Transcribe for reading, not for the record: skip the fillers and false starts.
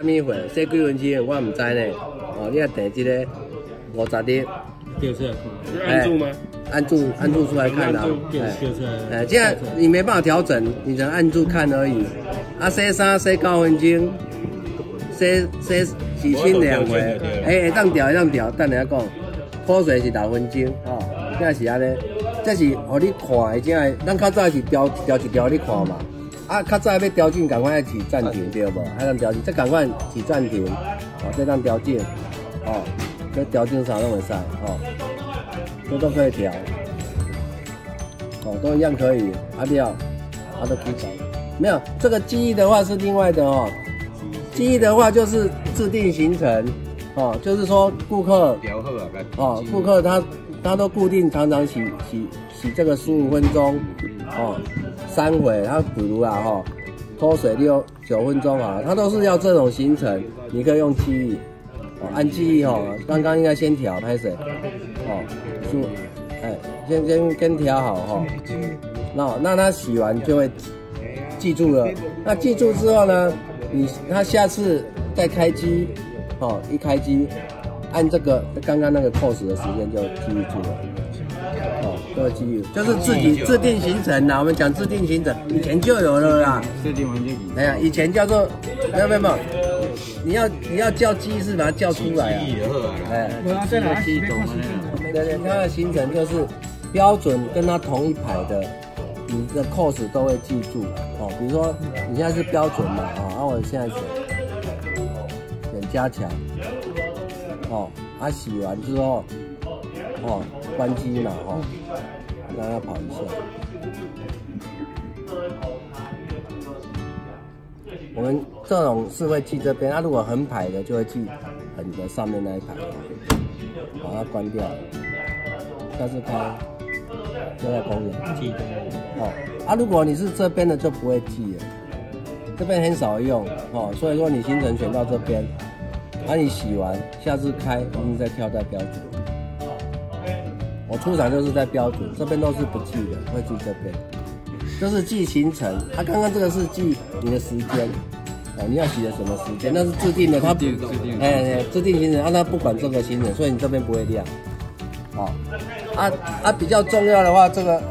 什么货？洗几分钟？我唔知呢。哦，你要订这个50粒。掉色。按住吗？按住出来看的。哎，这样你没办法调整，你只能按住看而已。啊，洗衫洗9分钟，洗清2回。会当调，等下讲。泡水是6分钟，哦，这是安尼，这是互你看的，这样咱较早是调一调你看嘛，啊，较早要调整，赶快要起暂停对无？还当调整，这赶快起暂停，哦，这当调整，哦，这调整啥拢会使，哦，这都可以调，哦，都一样可以，啊料，啊都可以调，没有这个记忆的话是另外的哦，记忆的话就是制定行程。哦，就是说顾客哦，顾客他都固定常常洗这个15分钟，哦，3回，他比如啊哈，脱水9分钟啊，他都是要这种行程，你可以用记忆，哦，按记忆哈，刚刚应该先调拍水，哦，先调好哈，那他洗完就会记住了，那记住之后呢，他下次再开机。哦，一开机，按这个刚刚那个 pose 的时间就记忆住了。哦，都会记忆，就是自己制定行程啦。我们讲制定行程，以前就有了啦。设定完就。哎呀，以前叫做没有，你要叫机是把它叫出来啊。哎，这个机懂吗？对，它的行程就是标准跟它同一排的，你的 cos 都会记住。哦，比如说你现在是标准嘛，啊，那我现在选加强，哦，洗完之后，哦，关机嘛，哦，让它跑一下。我们这种是会记这边，如果横排的就会记横的上面那一排，把它关掉。下次开，就在公园记的。哦，如果你是这边的就不会记了，这边很少用，哦，所以说你行程选到这边。你洗完，下次开一定再跳在标准。我出场就是在标准，这边都是不记的，会记这边。这是记行程，刚刚这个是记你的时间，哦，你要洗的什么时间，那是制定的，它制定行程，它不管这个行程，所以你这边不会亮。哦，比较重要的话，这个。